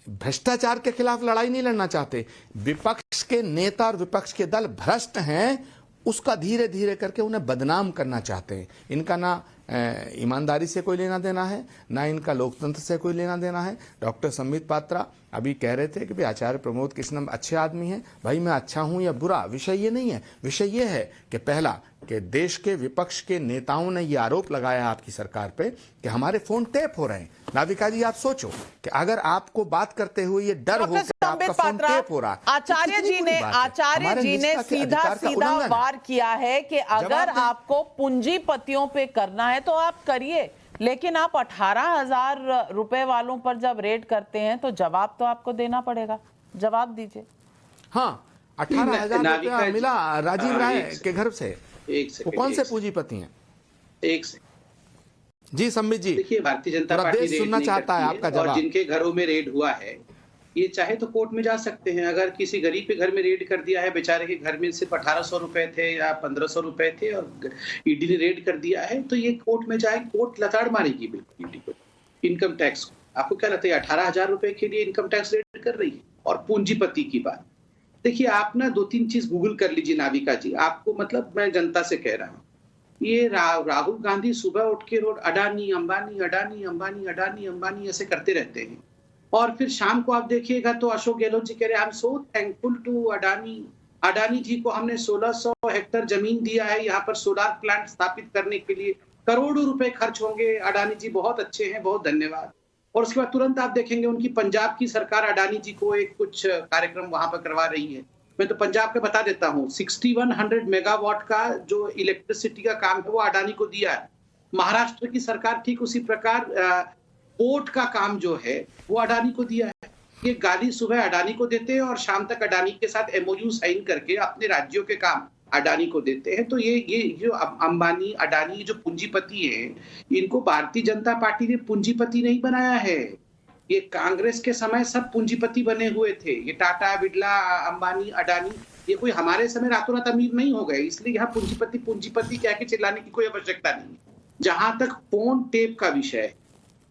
भ्रष्टाचार के खिलाफ लड़ाई नहीं लड़ना चाहते। विपक्ष के नेता और विपक्ष के दल भ्रष्ट हैं, उसका धीरे धीरे करके उन्हें बदनाम करना चाहते हैं। इनका ना ईमानदारी से कोई लेना देना है, ना इनका लोकतंत्र से कोई लेना देना है। डॉक्टर संबित पात्रा अभी कह रहे थे कि भाई आचार्य प्रमोद कृष्णम अच्छे आदमी हैं। भाई मैं अच्छा हूं या बुरा, विषय ये नहीं है। विषय ये है कि पहला, कि देश के विपक्ष के नेताओं ने ये आरोप लगाया आपकी सरकार पे कि हमारे फोन टेप हो रहे हैं। नाविका जी, आप सोचो कि अगर आपको बात करते हुए ये डर हो कि आपका फोन टेप हो रहा है, आचार्य जी ने सीधा वार किया है कि अगर आपको पूंजीपतियों पे करना है तो आप करिए, लेकिन आप 18,000 रुपए वालों पर जब रेड करते हैं तो जवाब तो आपको देना पड़ेगा। जवाब दीजिए। हाँ, 18,000 रुपया मिला राजीव राय के घर से। वो कौन से पूंजीपति हैं? एक से जी संबित जी, देखिए, भारतीय जनता पार्टी रेड सुनना नहीं चाहता है आपका जवाब। और जिनके घरों में रेड हुआ है, ये चाहे तो कोर्ट में जा सकते हैं। अगर किसी गरीब के घर में रेड कर दिया है, बेचारे के घर में सिर्फ 1800 रुपए थे या 1500 रुपए थे और ईडी ने रेड कर दिया है, तो ये कोर्ट में जाए, कोर्ट लताड़ मारेगी बिल्कुल ईडी को, इनकम टैक्स को। आपको क्या लगता है 18,000 रुपए के लिए इनकम टैक्स रेड कर रही है? और पूंजीपति की बात देखिए, आप ना 2-3 चीज गूगल कर लीजिए नाविका जी। आपको, मतलब मैं जनता से कह रहा हूँ, ये राहुल गांधी सुबह उठ के रोज अडानी अंबानी अडानी अंबानी अडानी अंबानी ऐसे करते रहते हैं, और फिर शाम को आप देखिएगा तो अशोक गहलोत जी कह रहे हैं, I am so thankful to Adani ji को हमने 1600 हेक्टेयर जमीन दिया है यहाँ पर सोलर प्लांट स्थापित करने के लिए, करोड़ों रुपए खर्च होंगे, अडानी जी बहुत अच्छे हैं, बहुत धन्यवाद। और उसके बाद तुरंत आप देखेंगे उनकी पंजाब की सरकार अडानी जी को एक कुछ कार्यक्रम वहां पर करवा रही है। मैं तो पंजाब का बता देता हूँ, 6100 मेगावाट का जो इलेक्ट्रिसिटी का काम है वो अडानी को दिया है। महाराष्ट्र की सरकार ठीक उसी प्रकार पोर्ट का काम जो है वो अडानी को दिया है। ये गाली सुबह अडानी को देते हैं और शाम तक अडानी के साथ MOU साइन करके अपने राज्यों के काम अडानी को देते हैं। तो ये जो अंबानी अडानी जो पूंजीपति हैं, इनको भारतीय जनता पार्टी ने पूंजीपति नहीं बनाया है। ये कांग्रेस के समय सब पूंजीपति बने हुए थे। ये टाटा, बिरला, अंबानी, अडानी, ये कोई हमारे समय रातों रात अमीर नहीं हो गए। इसलिए यहाँ पूंजीपति कह के चिल्लाने की कोई आवश्यकता नहीं है। जहां तक फोन टेप का विषय है,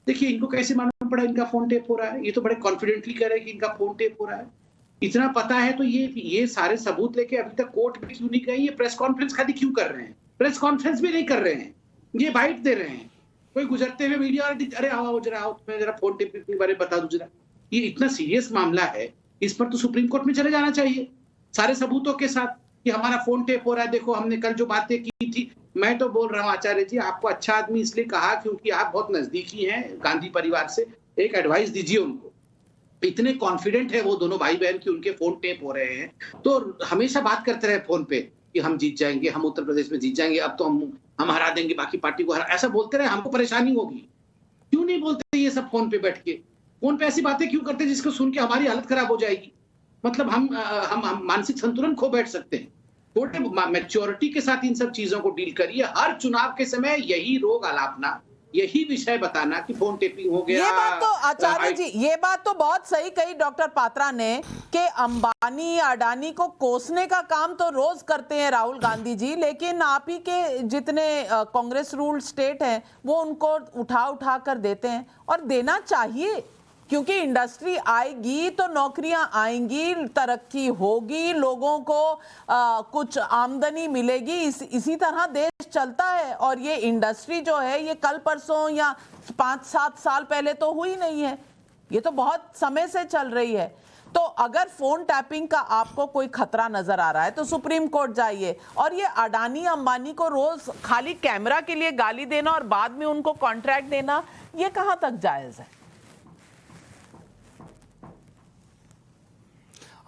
देखिए इनको कैसे मालूम पड़ा इनका फोन टेप हो रहा है? ये तो बड़े कॉन्फिडेंटली कह रहे हैं कि इनका फोन टेप हो रहा है। इतना पता है तो ये सारे सबूत लेके अभी तक कोर्ट में क्यों नहीं गए? ये प्रेस कॉन्फ्रेंस खाली क्यों कर रहे हैं? प्रेस कॉन्फ्रेंस भी नहीं कर रहे हैं, ये बाइट दे रहे हैं। कोई गुजरते हुए मीडिया, अरे आओ जरा, आओ तुम्हें जरा फोन टेप के बारे में बता दूं जरा। ये इतना सीरियस मामला है, इस पर तो सुप्रीम कोर्ट में चले जाना चाहिए सारे सबूतों के साथ कि हमारा फोन टेप हो रहा है, देखो हमने कल जो बातें की थी। मैं तो बोल रहा हूँ आचार्य जी, आपको अच्छा आदमी इसलिए कहा क्योंकि आप बहुत नजदीकी हैं गांधी परिवार से, एक एडवाइस दीजिए उनको। इतने कॉन्फिडेंट है वो दोनों भाई बहन कि उनके फोन टेप हो रहे हैं, तो हमेशा बात करते रहे फोन पे कि हम जीत जाएंगे, हम उत्तर प्रदेश में जीत जाएंगे, अब तो हम हरा देंगे बाकी पार्टी को, ऐसा बोलते रहे, हमको परेशानी होगी। क्यों नहीं बोलते ये सब फोन पे बैठ के? फोन पे ऐसी बातें क्यों करते जिसको सुन के हमारी हालत खराब हो जाएगी? मतलब हम मानसिक संतुलन खो बैठ सकते हैं। थोड़े मैच्योरिटी के साथ इन सब चीजों को डील करिए। हर चुनाव के समय यही रोग अलापना, यही विषय बताना कि फोन टेपिंग हो गया। ये बात तो आचार्य जी, ये बात तो बहुत सही कही डॉक्टर पात्रा ने कि अंबानी अडानी को कोसने का काम तो रोज करते हैं राहुल गांधी जी, लेकिन आप ही के जितने कांग्रेस रूल स्टेट हैं वो उनको उठा कर देते हैं, और देना चाहिए, क्योंकि इंडस्ट्री आएगी तो नौकरियां आएंगी, तरक्की होगी, लोगों को कुछ आमदनी मिलेगी। इसी तरह देश चलता है। और ये इंडस्ट्री जो है ये कल परसों या 5-7 साल पहले तो हुई नहीं है, ये तो बहुत समय से चल रही है। तो अगर फोन टैपिंग का आपको कोई खतरा नजर आ रहा है तो सुप्रीम कोर्ट जाइए। और ये अडानी अंबानी को रोज खाली कैमरा के लिए गाली देना और बाद में उनको कॉन्ट्रैक्ट देना, ये कहां तक जायज है?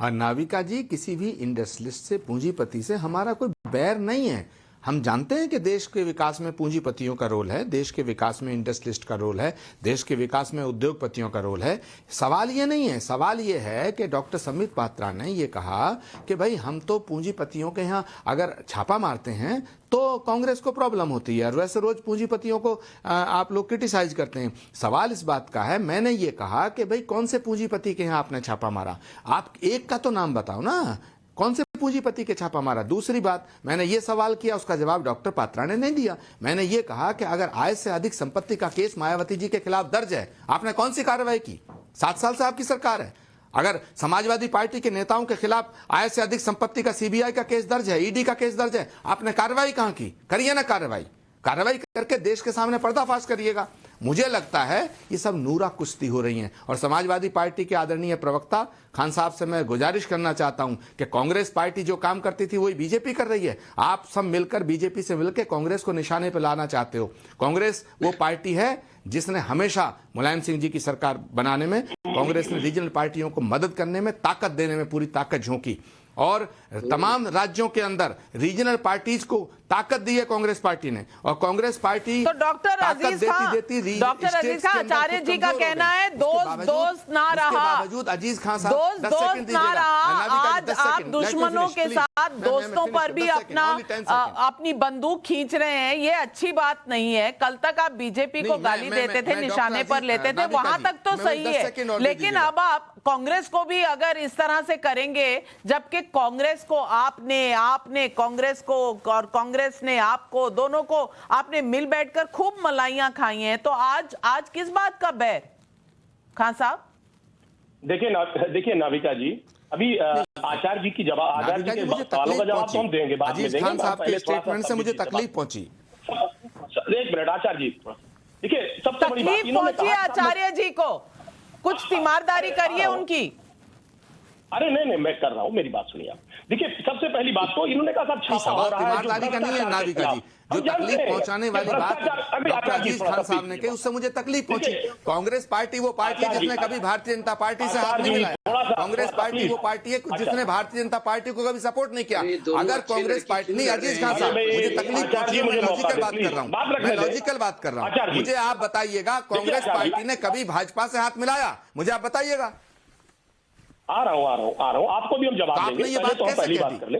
और नाविका जी, किसी भी इंडस्ट्रियलिस्ट से, पूंजीपति से हमारा कोई बैर नहीं है। हम जानते हैं कि देश के विकास में पूंजीपतियों का रोल है, देश के विकास में इंडस्ट्रियलिस्ट का रोल है, देश के विकास में उद्योगपतियों का रोल है। सवाल ये नहीं है, सवाल ये है कि डॉक्टर संबित पात्रा ने ये कहा कि भाई हम तो पूंजीपतियों के यहाँ अगर छापा मारते हैं तो कांग्रेस को प्रॉब्लम होती है और वैसे रोज पूंजीपतियों को आप लोग क्रिटिसाइज करते हैं। सवाल इस बात का है, मैंने ये कहा कि भाई कौन से पूंजीपति के यहाँ आपने छापा मारा, आप एक का तो नाम बताओ ना, कौन से पूंजीपति के छापा मारा। दूसरी बात, मैंने ये सवाल किया, उसका जवाब डॉक्टर पात्रा ने नहीं दिया। मैंने ये कहा कि अगर आय से अधिक संपत्ति का केस मायावती जी के खिलाफ दर्ज है, आपने कौन सी कार्रवाई की? 7 साल से आपकी सरकार है। अगर समाजवादी पार्टी के नेताओं के खिलाफ आय से अधिक संपत्ति का सीबीआई का केस दर्ज है, ईडी का केस दर्ज है, आपने कार्रवाई कहां की? करिए ना कार्रवाई करके देश के सामने पर्दाफाश करिएगा। मुझे लगता है ये सब नूरा कुश्ती हो रही है और समाजवादी पार्टी के आदरणीय प्रवक्ता खान साहब से मैं गुजारिश करना चाहता हूं कि कांग्रेस पार्टी जो काम करती थी वही बीजेपी कर रही है। आप सब मिलकर बीजेपी से मिलकर कांग्रेस को निशाने पर लाना चाहते हो। कांग्रेस वो पार्टी है जिसने हमेशा मुलायम सिंह जी की सरकार बनाने में, कांग्रेस ने रीजनल पार्टियों को मदद करने में, ताकत देने में पूरी ताकत झोंकी और तमाम राज्यों के अंदर रीजनल पार्टीज को ताकत दी है कांग्रेस पार्टी ने। और कांग्रेस पार्टी तो डॉक्टर अजीज खान आचार्य जी का कहना है दोस्त ना रहा, बावजूद अजीज खान साहब दोस्त ना रहा, आज आप दुश्मनों के साथ दोस्तों पर भी अपनी बंदूक खींच रहे हैं, ये अच्छी बात नहीं है। कल तक आप बीजेपी को गाली देते थे, निशाने पर लेते थे, वहां तक तो सही है, लेकिन अब आप कांग्रेस को भी अगर इस तरह से करेंगे, जबकि कांग्रेस को आपने कांग्रेस को और कांग्रेस ने आपको, दोनों को आपने मिल बैठकर खूब मलाइयां खाई हैं, तो आज किस बात का बैर? खान साहब देखिए नाविका जी, अभी आचार्य जी की जवाब, आचार्य जी के सवालों का जवाब तो हम देंगे बाद में देंगे। खान साहब के स्टेटमेंट से मुझे तकलीफ पहुंची। एक मिनट आचार्य जी, देखिए सबसे बड़ी बात इन्होंने कहा, आचार्य जी को कुछ तीमारदारी करिए उनकी। अरे नहीं मैं कर रहा हूं, मेरी बात सुनिए आप। देखिए सबसे पहली बात तो इन्होंने कहा था छापा हो रहा है, तीमारदारी का नहीं है नाविका जी, जो तकलीफ पहुंचाने वाली बात डॉक्टर अजीज खान साहब ने कही उससे मुझे तकलीफ पहुंची। कांग्रेस पार्टी वो पार्टी है जिसने कभी भारतीय जनता पार्टी से हाथ नहीं मिलाया। कांग्रेस पार्टी वो पार्टी है जिसने भारतीय जनता पार्टी को कभी सपोर्ट नहीं किया। अगर कांग्रेस पार्टी नहीं, अजीज खान साहब मुझे तकलीफ पहुंची, मैं लॉजिकल बात कर रहा हूँ, मुझे आप बताइएगा कांग्रेस पार्टी ने कभी भाजपा से हाथ मिलाया? मुझे आप बताइएगा। आ रहा हूं, आपको भी हम जवाब देंगे। पहले तो हम पहली बात कर ले।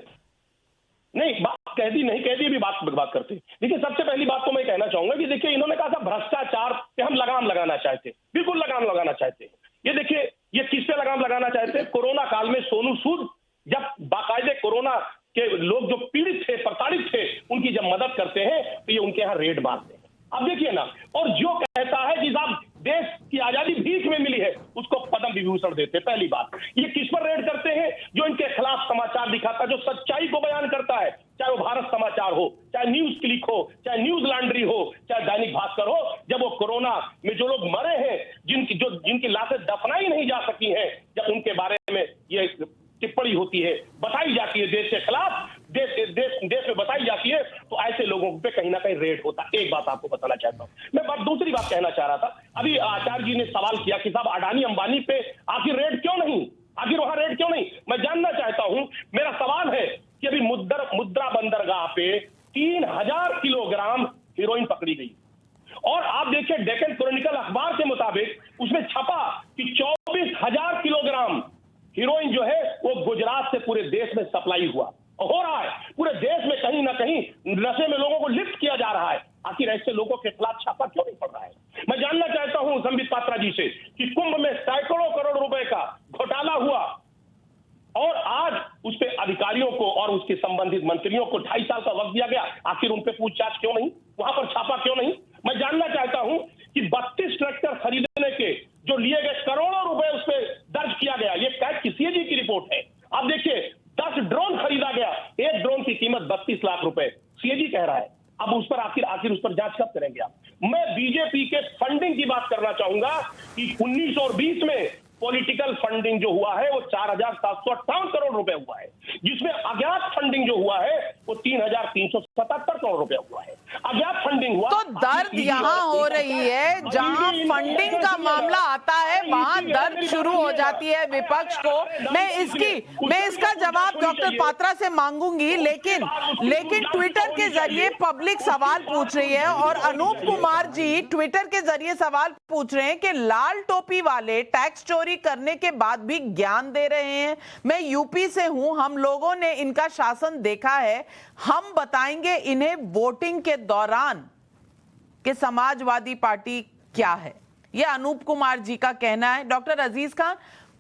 नहीं, बात कह दी भी बात करते। देखिए सबसे पहली बात तो मैं कहना चाहूंगा कि देखिए इन्होंने कहा था भ्रष्टाचार पे हम लगाम लगाना चाहते, बिल्कुल लगाम लगाना चाहते। ये देखिए ये किस पे लगाम लगाना चाहते? कोरोना काल में सोनू सूद जब बाकायदे कोरोना के लोग जो पीड़ित थे, प्रताड़ित थे, उनकी जब मदद करते हैं तो ये उनके यहाँ रेड मारते हैं। अब देखिए ना, और जो कहता है कि साहब देश की आजादी भीख में मिली है, उसको पद्म विभूषण देते। पहली बात, ये किस पर रेड करते हैं? जो इनके खिलाफ समाचार दिखाता, जो सच्चाई को बयान करता है, चाहे वो भारत समाचार हो, चाहे न्यूज क्लिक हो, चाहे न्यूज लॉन्ड्री हो, चाहे दैनिक भास्कर हो। जब वो कोरोना में जो लोग मरे हैं, जिनकी लाशें दफनाई नहीं जा सकी हैं, जब उनके बारे में ये टिप्पणी होती है, बताई जाती है देश के खिलाफ, देश में बताई जाती है, तो ऐसे लोगों पे कहीं ना कहीं रेड होता है। एक बात आपको बताना चाहता हूं। मैं दूसरी बात कहना चाह रहा था, अभी आचार्य जी ने सवाल किया कि साहब अडानी अंबानी पे आखिर रेड क्यों नहीं, आखिर वहां रेड क्यों नहीं? मैं जानना चाहता हूं। मेरा सवाल है कि अभी मुद्रा बंदरगाह पे 3000 किलोग्राम हीरोइन पकड़ी गई, और आप देखिए डेक्कन क्रॉनिकल अखबार के मुताबिक उसमें छपा कि 24,000 किलोग्राम हीरोइन जो है वो गुजरात से पूरे देश में सप्लाई हो रहा है। पूरे देश में कहीं ना कहीं नशे में लोगों को लिफ्ट किया जा रहा है। आखिर ऐसे लोगों के खिलाफ छापा क्यों नहीं पड़ रहा है? मैं जानना चाहता हूं संबित पात्रा जी से कि कुंभ में सैकड़ों करोड़ रुपए का घोटाला हुआ और आज उस पे अधिकारियों को और उसके संबंधित मंत्रियों को 2.5 साल का वक्त दिया गया। आखिर उन पे पूछताछ क्यों नहीं? वहां पर छापा क्यों नहीं? मैं जानना चाहता हूं कि 32 ट्रैक्टर खरीदने के जो लिए गए करोड़ों रुपए उस पर दर्ज किया गया, ये कैट की सीएजी की रिपोर्ट है। अब देखिए 10 ड्रोन खरीदा गया, एक ड्रोन की कीमत 32 लाख रुपए, सीएजी कह रहा है। अब उस पर आखिर उस पर जांच कब करेंगे आप? मैं बीजेपी के फंडिंग की बात करना चाहूंगा कि 19 और 20 में पॉलिटिकल फंडिंग जो हुआ है वो 4,758 करोड़ रुपए हुआ है, जिसमें अज्ञात फंडिंग जो हुआ है वो 3,377 करोड़ रुपए हुआ है। अज्ञात फंडिंग हुआ तो दर्द यहाँ हो रही है, जहां फंडिंग का मामला आता है वहां दर्द शुरू हो जाती है विपक्ष को। मैं इसका जवाब डॉक्टर पात्रा से मांगूंगी, लेकिन ट्विटर के जरिए पब्लिक सवाल पूछ रही है और अनूप कुमार जी ट्विटर के जरिए सवाल पूछ रहे हैं कि लाल टोपी वाले टैक्स चोरी करने के बाद भी ज्ञान दे रहे हैं। मैं यूपी से हूं, हम लोगों ने इनका शासन देखा है, हम बताएंगे इन्हें वोटिंग के दौरान कि समाजवादी पार्टी क्या है। यह अनूप कुमार जी का कहना है। डॉक्टर अजीज खान,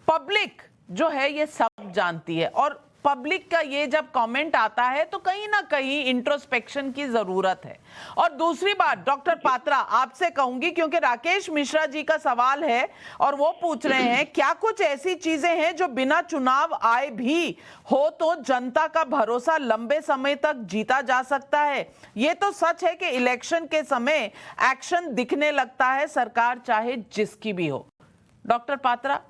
पब्लिक जो है ये सब जानती है और पब्लिक का ये जब कमेंट आता है तो कहीं ना कहीं इंट्रोस्पेक्शन की जरूरत है। और दूसरी बात डॉक्टर पात्रा आपसे कहूंगी, क्योंकि राकेश मिश्रा जी का सवाल है और वो पूछ रहे हैं क्या कुछ ऐसी चीजें हैं जो बिना चुनाव आए भी हो तो जनता का भरोसा लंबे समय तक जीता जा सकता है। ये तो सच है कि इलेक्शन के समय एक्शन दिखने लगता है, सरकार चाहे जिसकी भी हो। डॉक्टर पात्रा,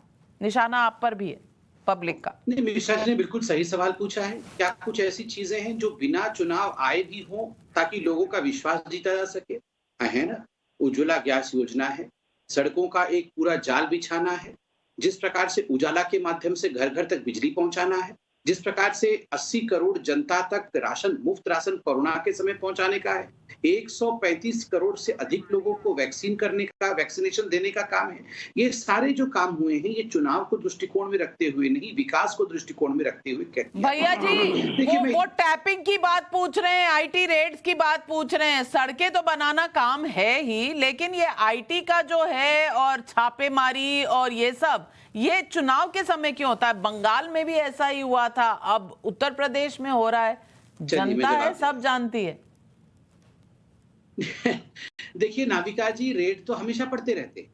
निशाना आप पर भी है पब्लिक का। नहीं, मिश्रा जी ने बिल्कुल सही सवाल पूछा है। क्या कुछ ऐसी चीजें हैं जो बिना चुनाव आए भी हो ताकि लोगों का विश्वास जीता जा सके? है ना, उज्ज्वला गैस योजना है, सड़कों का एक पूरा जाल बिछाना है, जिस प्रकार से उजाला के माध्यम से घर घर तक बिजली पहुंचाना है, जिस प्रकार से 80 करोड़ जनता तक राशन, मुफ्त राशन कोरोना के समय पहुंचाने का है, 135 करोड़ से अधिक लोगों को वैक्सीन करने का, वैक्सीनेशन देने का काम है। ये सारे जो काम हुए हैं ये चुनाव को दृष्टिकोण में रखते हुए नहीं, विकास को दृष्टिकोण में रखते हुए। भैया जी वो टैपिंग की बात पूछ रहे हैं, आईटी रेड्स की बात पूछ रहे हैं। सड़कें तो बनाना काम है ही, लेकिन ये आईटी का जो है और छापेमारी और ये सब, ये चुनाव के समय क्यों होता है? बंगाल में भी ऐसा ही हुआ था, अब उत्तर प्रदेश में हो रहा है। जनता है, सब जानती है। देखिए नाविका जी, रेड तो हमेशा पड़ते रहते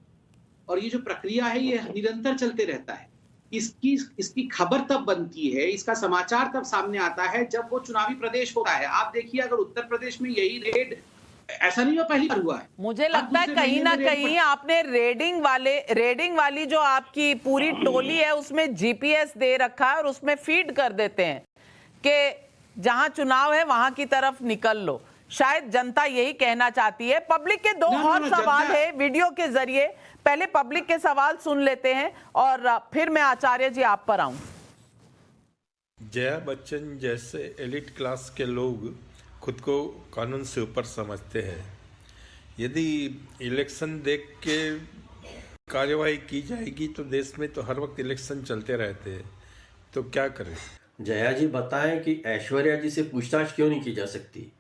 और ये जो प्रक्रिया है ये निरंतर चलते रहता है। इसकी खबर तब बनती है, इसका समाचार तब सामने आता है जब वो चुनावी प्रदेश होता है। आप देखिए, अगर उत्तर प्रदेश में यही रेड, ऐसा नहीं पहली बार हुआ है। मुझे लगता है कहीं ना कहीं आपने रेडिंग वाली जो आपकी पूरी टोली है उसमें जीपीएस दे रखा है और उसमें फीड कर देते हैं कि जहां चुनाव है वहां की तरफ निकल लो। शायद जनता यही कहना चाहती है। पब्लिक के दो और सवाल है वीडियो के जरिए, पहले पब्लिक के सवाल सुन लेते हैं और फिर मैं आचार्य जी आप पर आऊं। जया बच्चन जैसे एलिट क्लास के लोग खुद को कानून से ऊपर समझते हैं। यदि इलेक्शन देख के कार्यवाही की जाएगी तो देश में तो हर वक्त इलेक्शन चलते रहते हैं, तो क्या करें? जया जी बताएं कि ऐश्वर्या जी से पूछताछ क्यों नहीं की जा सकती?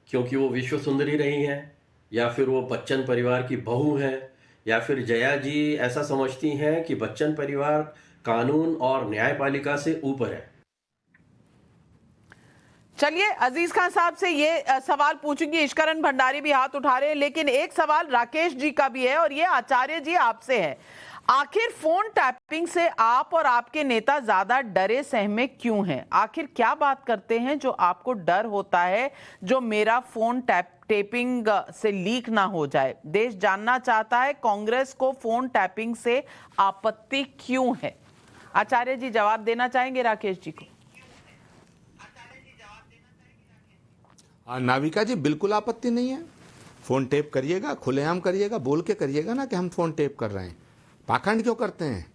क्योंकि वो विश्व सुंदरी रही हैं, या फिर वो बच्चन परिवार की बहू हैं, या फिर जया जी ऐसा समझती हैं कि बच्चन परिवार कानून और न्यायपालिका से ऊपर है? चलिए अजीज खान साहब से ये सवाल पूछूंगी, ईश्वरन भंडारी भी हाथ उठा रहे हैं, लेकिन एक सवाल राकेश जी का भी है और ये आचार्य जी आपसे है। आखिर फोन टैपिंग से आप और आपके नेता ज्यादा डरे सहमे क्यों हैं? आखिर क्या बात करते हैं जो आपको डर होता है जो मेरा फोन टैपिंग से लीक ना हो जाए? देश जानना चाहता है कांग्रेस को फोन टैपिंग से आपत्ति क्यों है। आचार्य जी जवाब देना चाहेंगे राकेश जी को? नाविका जी बिल्कुल आपत्ति नहीं है। फोन टेप करिएगा, खुलेआम करिएगा, बोल के करिएगा ना कि हम फोन टेप कर रहे हैं। पाखंड क्यों करते हैं?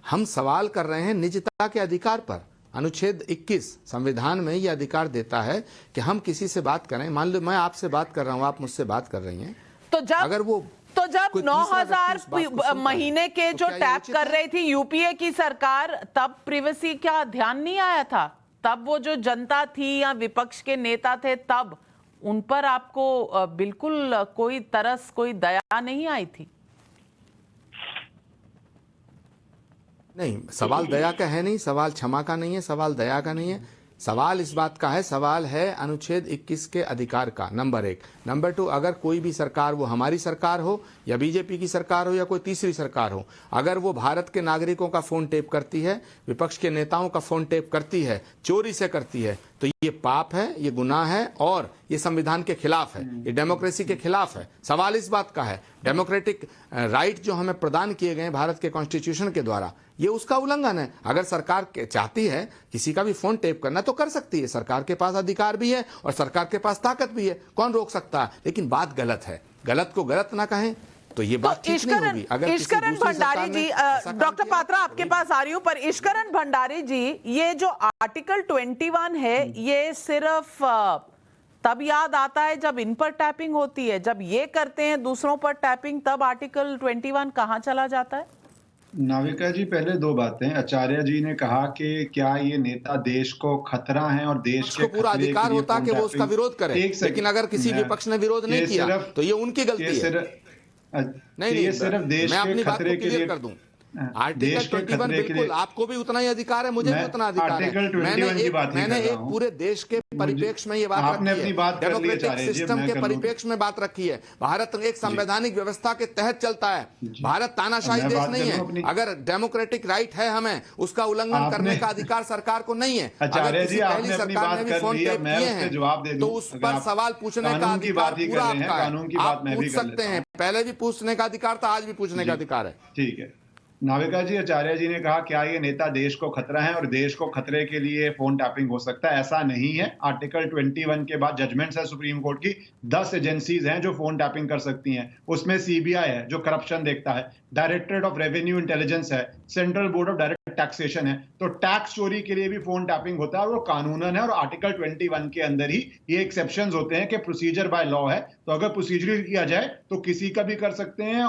हम सवाल कर रहे हैं निजता के अधिकार पर। अनुच्छेद 21 संविधान में यह अधिकार देता है कि हम किसी से बात करें। मान लो मैं आपसे बात कर रहा हूं, आप मुझसे बात कर रही हैं, तो जब 9,000 महीने के जो टैप कर रही थी यूपीए की सरकार, तब प्रिवेसी का ध्यान नहीं आया था? तब वो जो जनता थी या विपक्ष के नेता थे, तब उन पर आपको बिल्कुल कोई तरस, कोई दया नहीं आई थी? नहीं, सवाल दया का है नहीं, सवाल क्षमा का नहीं है, सवाल दया का नहीं है। सवाल इस बात का है, सवाल है अनुच्छेद 21 के अधिकार का, नंबर 1। नंबर 2, अगर कोई भी सरकार, वो हमारी सरकार हो या बीजेपी की सरकार हो या कोई तीसरी सरकार हो, अगर वो भारत के नागरिकों का फोन टेप करती है, विपक्ष के नेताओं का फोन टेप करती है, चोरी से करती है, तो ये पाप है, ये गुनाह है और ये संविधान के खिलाफ है, ये डेमोक्रेसी के खिलाफ है। सवाल इस बात का है, डेमोक्रेटिक राइट जो हमें प्रदान किए गए भारत के कॉन्स्टिट्यूशन के द्वारा, ये उसका उल्लंघन है। अगर सरकार चाहती है किसी का भी फोन टेप करना तो कर सकती है, सरकार के पास अधिकार भी है और सरकार के पास ताकत भी है, कौन रोक सकता है? लेकिन बात गलत है, गलत को गलत ना कहें, तो ये बात ठीक नहीं होगी। अगर ईश्वरन भंडारी जी, डॉक्टर पात्रा आपके पास आ रही हूं, पर ईश्वरन भंडारी जी, ये जो आर्टिकल 21 है ये सिर्फ तब याद आता है जब इन पर टैपिंग होती है, जब ये करते हैं दूसरों पर टैपिंग, तब आर्टिकल 21 कहां चला जाता है? नाविका जी, पहले दो बातें। आचार्य जी ने कहा कि क्या ये नेता देश को खतरा है और देश को पूरा अधिकार होता कि वो उसका विरोध करे, लेकिन अगर किसी विपक्ष ने विरोध नहीं किया तो ये उनकी गलती है। नहीं, ये सिर्फ देश के खतरे के लिए कर दूं। आर्टिकल 21 बिल्कुल आपको भी उतना ही अधिकार है, मुझे भी उतना अधिकार है। मैंने एक पूरे देश के परिप्रेक्ष्य में ये बात रखी है, डेमोक्रेटिक सिस्टम के परिप्रेक्ष्य में बात रखी है। भारत एक संवैधानिक व्यवस्था के तहत चलता है, भारत तानाशाही देश नहीं है। अगर डेमोक्रेटिक राइट है हमें, उसका उल्लंघन करने का अधिकार सरकार को नहीं है। अगर किसी पहली सरकार ने भी फोन टेप किए हैं तो उस पर सवाल पूछने का अधिकार पूरा आपका है, आप पूछ सकते हैं। पहले भी पूछने का अधिकार था, आज भी पूछने का अधिकार है। ठीक है नाविका जी, आचार्य जी ने कहा क्या ये नेता देश को खतरा है और देश को खतरे के लिए फोन टैपिंग हो सकता है? ऐसा नहीं है। आर्टिकल 21 के बाद जजमेंट्स है सुप्रीम कोर्ट की, 10 एजेंसीज हैं जो फोन टैपिंग कर सकती हैं। उसमें सीबीआई है जो करप्शन देखता है, डायरेक्टरेट ऑफ रेवेन्यू इंटेलिजेंस है, central board of direct taxation है। तो टैक्स चोरी के लिए भी फोन टैपिंग होता है और वो कानूनन है, और आर्टिकल 21 के अंदर ही ये एक्सेप्शंस होते हैं कि प्रोसीजर बाय लॉ है। तो अगर प्रोसीजर किया जाए तो किसी का भी कर सकते हैं,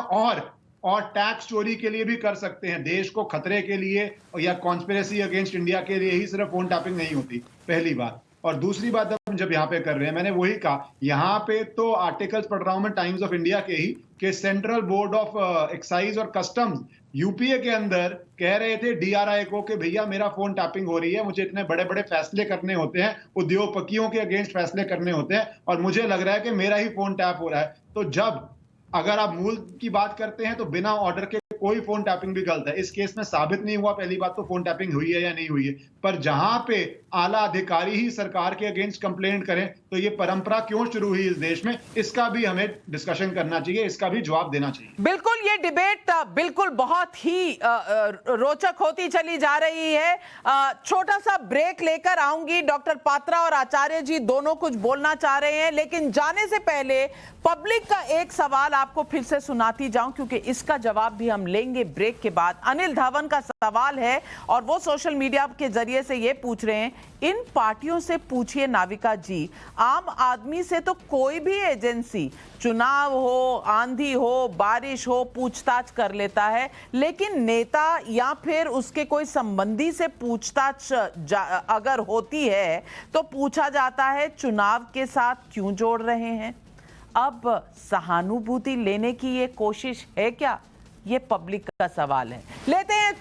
और टैक्स चोरी के लिए भी कर सकते हैं। देश को खतरे के लिए या कॉन्स्पिरेसी अगेंस्ट इंडिया के लिए ही सिर्फ फोन टैपिंग नहीं होती, पहली बात। और दूसरी बात हम जब यहाँ पे कर रहे हैं, मैंने वही कहा, यहाँ पे तो आर्टिकल्स पढ़ रहा हूं मैं टाइम्स ऑफ इंडिया के ही, कि सेंट्रल बोर्ड ऑफ एक्साइज और कस्टम्स यूपीए के अंदर कह रहे थे डीआरआई को कि भैया मेरा फोन टैपिंग हो रही है, मुझे इतने बड़े बड़े फैसले करने होते हैं, उद्योगपतियों के अगेंस्ट फैसले करने होते हैं, और मुझे लग रहा है कि मेरा ही फोन टैप हो रहा है। तो जब अगर आप मूल की बात करते हैं तो बिना ऑर्डर के कोई फोन टैपिंग भी गलत है। इस केस में साबित नहीं हुआ, पहली बात तो फोन टैपिंग हुई है या नहीं हुई है। पर जहां पे आला अधिकारी ही सरकार के अगेंस्ट कंप्लेंट करें तो ये परंपरा क्यों शुरू हुई इस देश में, इसका भी हमें डिस्कशन करना चाहिए, इसका भी जवाब देना चाहिए। बिल्कुल, ये डिबेट बिल्कुल बहुत ही रोचक होती चली जा रही है। छोटा सा ब्रेक लेकर आऊंगी। डॉक्टर पात्रा और आचार्य जी दोनों कुछ बोलना चाह रहे हैं, लेकिन जाने से पहले पब्लिक का एक सवाल आपको फिर से सुनाती जाऊं, क्योंकि इसका जवाब भी हम लेंगे ब्रेक के बाद। अनिल धवन का सवाल है और वो सोशल मीडिया के जरिए से ये पूछ रहे हैं, इन पार्टियों से पूछिए नाविका जी, आम आदमी से तो कोई भी एजेंसी, चुनाव हो, आंधी हो, बारिश हो, पूछताछ कर लेता है, लेकिन नेता या फिर उसके कोई संबंधी से पूछताछ अगर होती है तो पूछा जाता है चुनाव के साथ क्यों जोड़ रहे हैं? अब सहानुभूति लेने की ये कोशिश है क्या? ये पब्लिक का सवाल है। लेते हैं